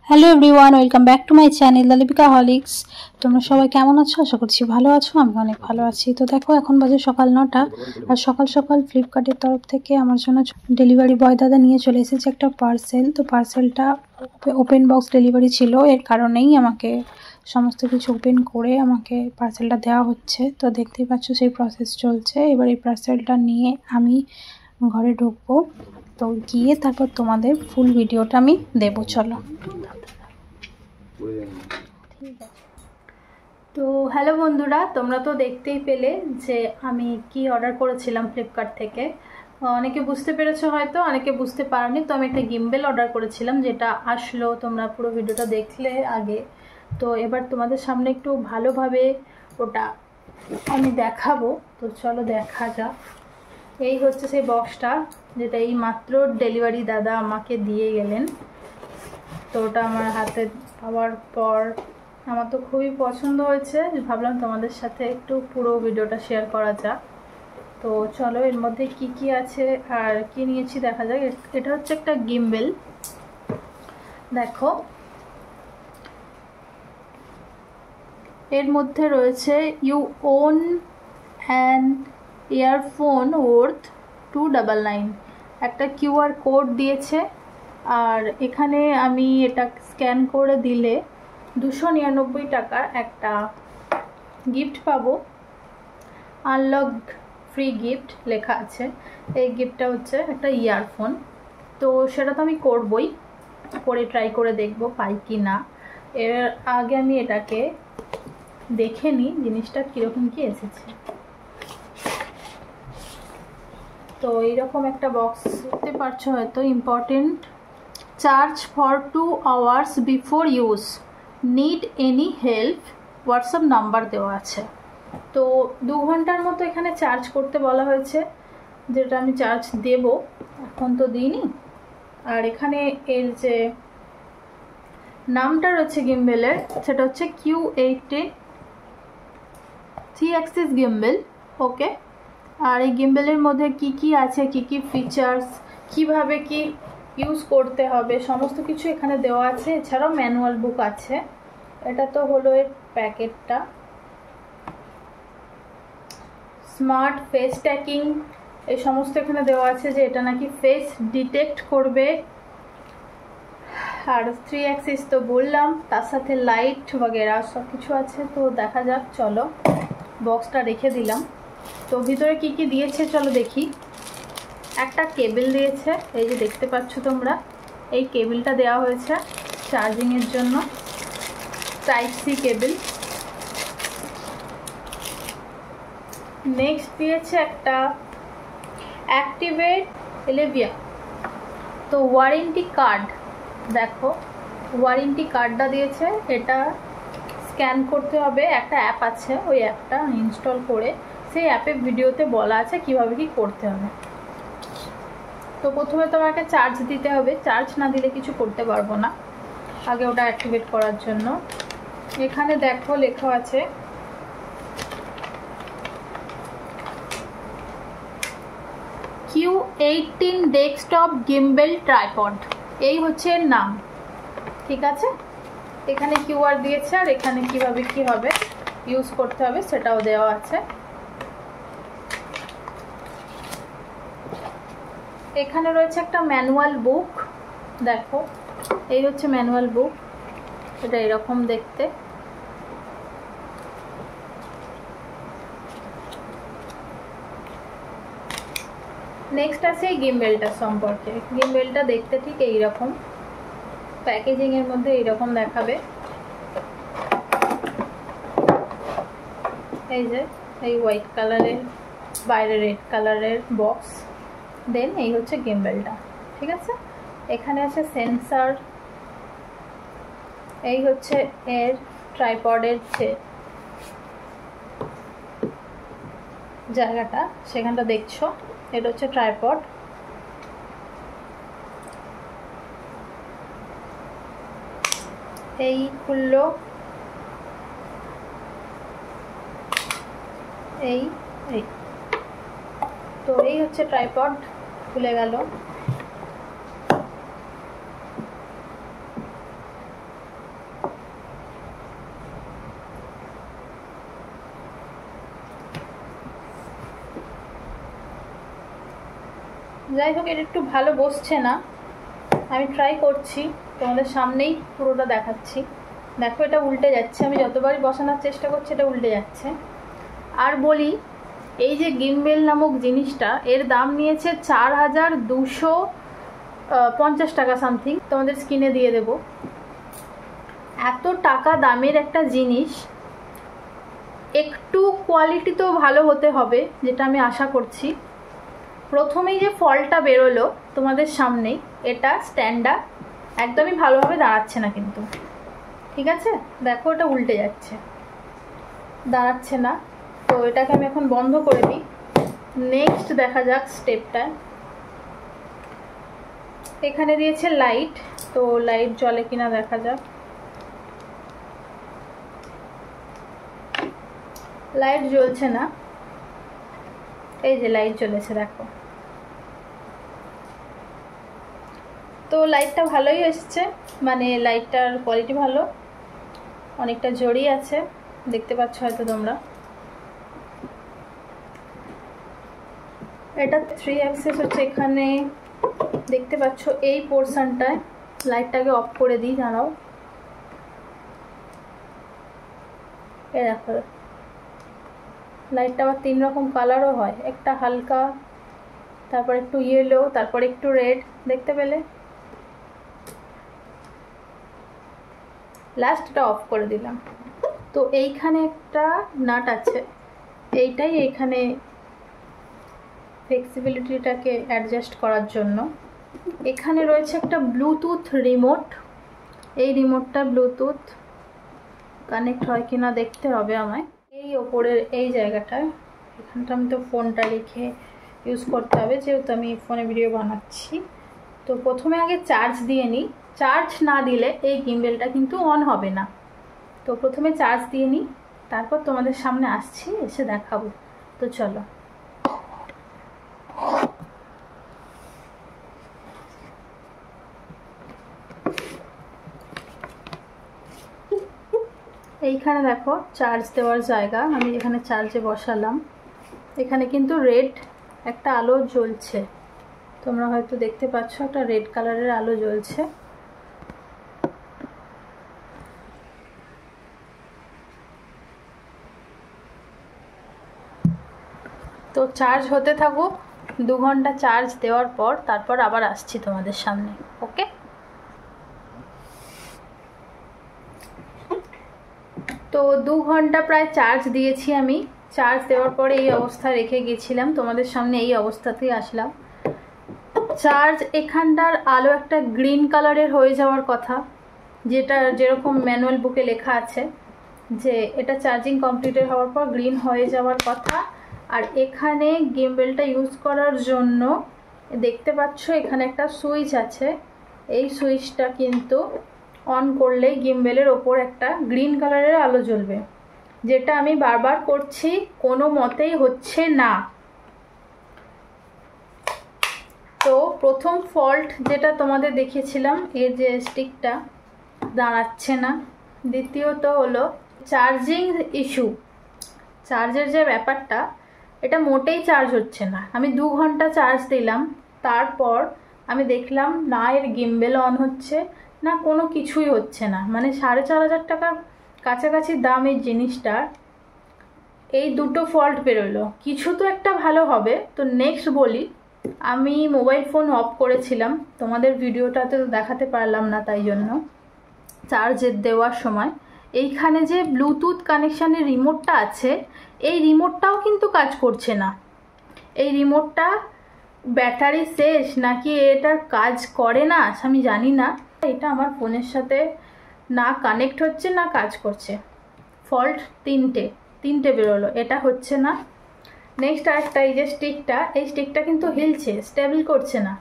Hello everyone, welcome back to my channel the Lipika Horlicks. তোমরা সবাই কেমন আছো? আশা করছি ভালো আছো। আমি অনেক ভালো আছি। তো দেখো, এখন বাজে সকাল 9টা, আর সকাল সকাল ফ্লিপকার্টের তরফ থেকে আমার জন্য ডেলিভারি বয় দাদা নিয়ে চলে এসেছে একটা পার্সেল। তো পার্সেলটা ওপেন বক্স ডেলিভারি ছিল, এর কারণেই আমাকে সমস্ত কিছু ওপেন করে আমাকে পার্সেলটা দেওয়া হচ্ছে। তো দেখতেই পাচ্ছ সেই প্রসেস চলছে। এবার এই পার্সেলটা নিয়ে আমি ঘরে ঢুকবো। তো গিয়ে তারপর তোমাদের ফুল ভিডিওটা আমি দেবো। চলো। তো হ্যালো বন্ধুরা, তোমরা তো দেখতেই পেলে যে আমি কি অর্ডার করেছিলাম ফ্লিপকার্ট থেকে। অনেকে বুঝতে পেরেছো হয়তো, অনেকে বুঝতে পারোনি। তো আমি একটা গিম্বেল অর্ডার করেছিলাম, যেটা আসলো। তোমরা পুরো ভিডিওটা দেখলে আগে। তো এবার তোমাদের সামনে একটু ভালোভাবে ওটা আমি দেখাবো। তো চলো দেখা যাক। এই হচ্ছে সেই বক্সটা, যেটা এই মাত্র ডেলিভারি দাদা আমাকে দিয়ে গেলেন। তো ওটা আমার হাতে পাওয়ার পর আমার তো খুবই পছন্দ হয়েছে। ভাবলাম তোমাদের সাথে একটু পুরো ভিডিওটা শেয়ার করা যাক। তো চলো, এর মধ্যে কি কি আছে আর কি নিয়েছি দেখা যাক। এটা হচ্ছে একটা গিম্বেল। দেখো, এর মধ্যে রয়েছে you own an earphone worth 299, একটা কিউআর কোড দিয়েছে। আর এখানে আমি এটা স্ক্যান করে দিলে 299 টাকার একটা গিফট পাবো। আনলক ফ্রি গিফট লেখা আছে। এই গিফটটা হচ্ছে একটা ইয়ারফোন। তো সেটা তো আমি করবই, করে ট্রাই করে দেখব পাই কি না। এর আগে আমি এটাকে দেখে নিই জিনিসটা কীরকম কি এসেছে। তো এইরকম একটা বক্স দেখতে পাচ্ছ হয়তো। Important, charge for 2 hours before use, need any help, WhatsApp number দেওয়া আছে। তো 2 ঘন্টার মতো এখানে চার্জ করতে বলা হয়েছে, যেটা আমি চার্জ দেব। এখন তো দিইনি। আর এখানে এর যে নামটা রয়েছে গিম্বেলের, সেটা হচ্ছে Q18 3 axis গিম্বেল। ওকে। আর এই গিম্বেলের মধ্যে কি কি আছে, কি কি ফিচার্স, কিভাবে কি ইউজ করতে হবে, সমস্ত কিছু এখানে দেওয়া আছে। এছাড়াও ম্যানুয়াল বুক আছে। এটা তো হলো এর প্যাকেটটা। স্মার্ট ফেস ট্র্যাকিং, এই সমস্ত এখানে দেওয়া আছে, যে এটা নাকি ফেস ডিটেক্ট করবে। আর 3 axis তো বললাম, তার সাথে লাইট वगैरह সব কিছু আছে। তো দেখা যাক, চলো বক্সটা রেখে দিলাম। তো ভিতরে কি কি দিয়েছে চলো দেখি। একটা কেবল দিয়েছে, এই যে দেখতে পাচ্ছ তোমরা। এই কেবলটা দেওয়া হয়েছে চার্জিংয়ের জন্য, টাইপ সি কেবল। নেক্সট দিয়েছে একটা অ্যাক্টিভেট এলেভিয়া। তো ওয়ারেন্টি কার্ড, দেখো ওয়ারেন্টি কার্ডটা দিয়েছে। এটা স্ক্যান করতে হবে, একটা অ্যাপ আছে, ওই অ্যাপটা ইনস্টল করে সেই অ্যাপে ভিডিওতে বলা আছে কিভাবে কি করতে হবে। তো প্রথমে তোমাকে চার্জ দিতে হবে, চার্জ না দিলে কিছু করতে পারবো না। আগে ওটা অ্যাক্টিভেট করার জন্য এখানে দেখো লেখা আছে Q18 ডেস্কটপ গিম্বেল ট্রাইপড, এই হচ্ছে এর নাম। ঠিক আছে, এখানে কিউআর দিয়েছে, আর এখানে কিভাবে কি হবে ইউজ করতে হবে সেটাও দেওয়া আছে। এখানে রয়েছে একটা ম্যানুয়াল বুক। দেখো, এই হচ্ছে ম্যানুয়াল বুক। এটা এরকম দেখতে। নেক্সট আছে এই গিম্বেলটা সম্পর্কে। গিম্বেলটা দেখতে ঠিক এইরকম, প্যাকেজিং এর মধ্যে এইরকম দেখাবে। এই যে এই হোয়াইট কালারের, বাইরে রেড কালারের বক্স। দেন এই হচ্ছে গিম্বেলটা। ঠিক আছে, এখানে আছে সেন্সার। এই হচ্ছে এর ট্রাইপডের যে জায়গাটা, সেখানটা দেখছো, এটা হচ্ছে ট্রাইপড। এই খুললো, এই এই তো এই হচ্ছে ট্রাইপড, খুলে গেল। যাই হোক, এটা একটু ভালো বসছে না, আমি ট্রাই করছি, তোমাদের সামনেই পুরোটা দেখাচ্ছি। দেখো এটা উল্টে যাচ্ছে, আমি যতবারই বসানোর চেষ্টা করছি এটা উল্টে যাচ্ছে। আর বলি, এই যে গিম্বেল নামক জিনিসটা, এর দাম নিয়েছে 4250 টাকা সামথিং, তোমাদের স্ক্রিনে দিয়ে দেব। এত টাকা দামের একটা জিনিস, একটু কোয়ালিটি তো ভালো হতে হবে, যেটা আমি আশা করছি। প্রথমেই যে ফলটা বেরোলো তোমাদের সামনেই, এটা স্ট্যান্ডটা একদমই ভালোভাবে দাঁড়াচ্ছে না কিন্তু, ঠিক আছে? দেখো এটা উল্টে যাচ্ছে, দাঁড়াচ্ছে না। তো এটাকে আমি এখন বন্ধ করে দিই। নেক্সট দেখা যাক স্টেপটা। এখানে দিয়েছে লাইট, তো লাইট জ্বলে কিনা দেখা যাক। লাইট জ্বলছে না, এই যে লাইট জ্বলেছে দেখো। তো লাইটটা ভালোই এসছে, মানে লাইটটার কোয়ালিটি ভালো, অনেকটা জড়িয়ে আছে, দেখতে পাচ্ছ হয়তো তোমরা। এটা 3 অ্যাক্সেস হচ্ছে, এখানে দেখতে পাচ্ছ এই পোর্শনটায়। লাইটটাকে অফ করে দিই, দাঁড়াও। এই দেখো, লাইটটা আবার 3 রকম কালারও হয়, একটা হালকা, তারপর একটু ইয়েলো, তারপর একটু রেড, দেখতে পেলে? লাস্টটা অফ করে দিলাম। তো এইখানে একটা নাট আছে, এইটাই এইখানে ফ্লেক্সিবিলিটিটাকে অ্যাডজাস্ট করার জন্য। এখানে রয়েছে একটা ব্লুটুথ রিমোট, এই রিমোটটা ব্লুটুথ কানেক্ট হয় কিনা দেখতে হবে আমায়। এই ওপরের এই জায়গাটায়, এখানটা আমি তো ফোনটা রেখে ইউজ করতে হবে, যেহেতু আমি ফোনে ভিডিও বানাচ্ছি। তো প্রথমে আগে চার্জ দিয়ে নিই, চার্জ না দিলে এই গিম্বেলটা কিন্তু অন হবে না। তো প্রথমে চার্জ দিয়ে নিই, তারপর তোমাদের সামনে আসছি, এসে দেখাবো। তো চলো। এইখানে দেখো চার্জ দেওয়ার জায়গা, আমি এখানে চার্জে বসালাম। এখানে কিন্তু রেড একটা আলো জ্বলছে, তোমরা হয়তো দেখতে পাচ্ছ, একটা রেড কালারের আলো জ্বলছে। তো চার্জ হতে থাকুক, 2 ঘন্টা চার্জ দেওয়ার পর তারপর আবার আসছি তোমাদের সামনে, ওকে? তো 2 ঘন্টা প্রায় চার্জ দিয়েছি আমি। চার্জ দেওয়ার পরে এই অবস্থা রেখে গেছিলাম, তোমাদের সামনে এই অবস্থাতেই আসলাম। চার্জ এখানটার আলো একটা গ্রিন কালারের হয়ে যাওয়ার কথা, যেটা যেরকম ম্যানুয়াল বুকে লেখা আছে যে এটা চার্জিং কমপ্লিটেড হওয়ার পর গ্রিন হয়ে যাওয়ার কথা। আর এখানে গিম্বেলটা ইউজ করার জন্য দেখতে পাচ্ছ এখানে একটা সুইচ আছে, এই সুইচটা কিন্তু অন করলেই গিম্বেলের ওপর একটা গ্রিন কালারের আলো জ্বলবে, যেটা আমি বারবার করছি, কোনো মতেই হচ্ছে না। তো প্রথম ফল্ট যেটা তোমাদের দেখিয়েছিলাম, এই যে স্টিকটা দাঁড়াচ্ছে না। দ্বিতীয়ত হলো চার্জিং ইস্যু, চার্জের যে ব্যাপারটা, এটা মোটেই চার্জ হচ্ছে না। আমি 2 ঘন্টা চার্জ দিলাম, তারপর আমি দেখলাম না এর গিম্বেল অন হচ্ছে না, কোনো কিছুই হচ্ছে না। মানে 4500 টাকার কাছাকাছি দাম এই জিনিসটার, এই দুটো ফল্ট বেরোলো, কিছু তো একটা ভালো হবে। তো নেক্সট বলি, আমি মোবাইল ফোন অফ করেছিলাম, তোমাদের ভিডিওটাতে তো দেখাতে পারলাম না, তাই জন্য চার্জের দেওয়ার সময় এইখানে যে ব্লুটুথ কানেকশানের রিমোটটা আছে, এই রিমোটটাও কিন্তু কাজ করছে না। এই রিমোটটা ব্যাটারি শেষ নাকি এটার কাজ করে না আমি জানি না। এটা আমার ফোনের সাথে না কানেক্ট হচ্ছে না কাজ করছে। ফল্ট তিনটে বেরোলো, এটা হচ্ছে না। নেক্সট আরেকটা, এই যে স্টিকটা, এই স্টিকটা কিন্তু হিলছে, স্টেবল করছে না।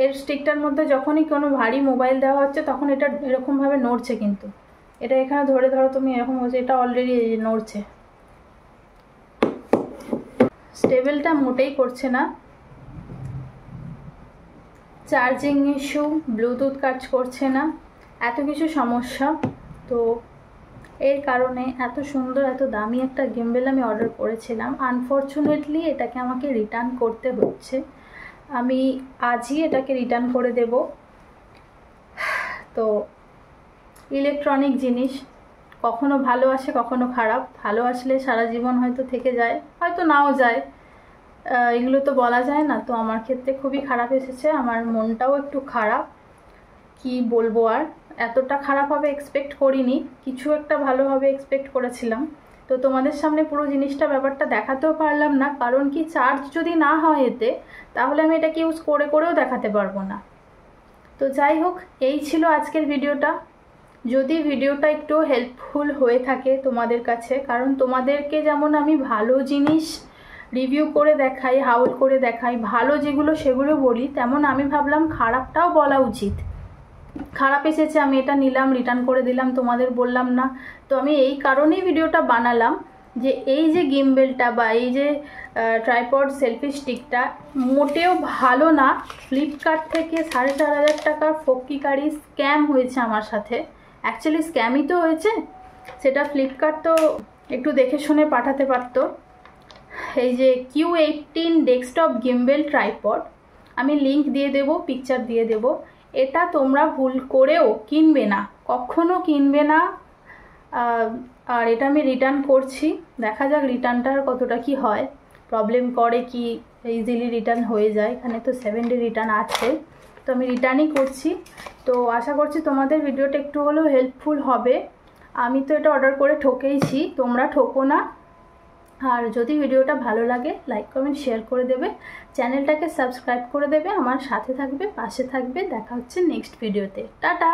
এর স্টিকটার মধ্যে যখনই কোনো ভারী মোবাইল দেওয়া হচ্ছে তখন এটা এরকমভাবে নড়ছে, কিন্তু এটা এখানে ধরে ধরো তুমি, এরকম হচ্ছে, এটা অলরেডি নড়ছে, স্টেবলটা মোটেই করছে না। চার্জিং ইস্যু, ব্লুটুথ কাজ করছে না, এত কিছু সমস্যা। তো এর কারণে এত সুন্দর এত দামি একটা গিম্বেল আমি অর্ডার করেছিলাম, আনফর্চুনেটলি এটাকে আমাকে রিটার্ন করতে হচ্ছে। আমি আজই এটাকে রিটার্ন করে দেব। তো ইলেকট্রনিক জিনিস কখনো ভালো আসে কখনো খারাপ, ভালো আসলে সারা জীবন হয়তো থেকে যায়, হয়তো নাও যায়, এগুলো তো বলা যায় না। তো আমার ক্ষেত্রে খুবই খারাপ এসেছে, আমার মনটাও একটু খারাপ, কি বলবো আর, এতটা খারাপ হবে এক্সপেক্ট করিনি, কিছু একটা ভালো হবে এক্সপেক্ট করেছিলাম। তো তোমাদের সামনে পুরো জিনিসটা ব্যাপারটা দেখাতেও পারলাম না, কারণ কি চার্জ যদি না হয় এতে, তাহলে আমি এটাকে ইউজ করেও দেখাতে পারবো না। তো যাই হোক, এই ছিল আজকের ভিডিওটা। যদি ভিডিওটা একটু হেল্পফুল হয়ে থাকে তোমাদের কাছে, কারণ তোমাদেরকে যেমন আমি ভালো জিনিস রিভিউ করে দেখাই, হাউল করে দেখাই, ভালো যেগুলো সেগুলো বলি, তেমন আমি ভাবলাম খারাপটাও বলা উচিত। খারাপ এসেছে, আমি এটা নিলাম, রিটার্ন করে দিলাম, তোমাদের বললাম না। তো আমি এই কারণেই ভিডিওটা বানালাম যে এই যে গিম্বেলটা বা এই যে ট্রাইপড সেলফি স্টিকটা মোটেও ভালো না। ফ্লিপকার্ট থেকে 4,500 টাকার ফকিকারি স্ক্যাম হয়েছে আমার সাথে। অ্যাকচুয়ালি স্ক্যামই তো হয়েছে, সেটা ফ্লিপকার্ট তো একটু দেখে শুনে পাঠাতে পারতো। এই যে Q18 ডেস্কটপ গিম্বেল ট্রাইপড, আমি লিংক দিয়ে দেব, পিকচার দিয়ে দেব। এটা তোমরা ভুল করেও কিনবে না, কখনো কিনবে না। আর এটা আমি রিটার্ন করছি, দেখা যাক রিটার্নটার কতটা কি হয়, প্রবলেম করে কি ইজিলি রিটার্ন হয়ে যায়। এখানে তো 7 ডে রিটার্ন আছে, তো আমি রিটার্নই করছি। তো আশা করছি তোমাদের ভিডিওটা একটু হলেও হেল্পফুল হবে। আমি তো এটা অর্ডার করে ঠকেইছি, তোমরা ঠকো না। আর যদি ভিডিওটা ভালো লাগে লাইক কমেন্ট শেয়ার করে দেবে, চ্যানেলটাকে সাবস্ক্রাইব করে দেবে, আমার সাথে থাকবে, পাশে থাকবে। দেখা হচ্ছে নেক্সট ভিডিওতে। টাটা।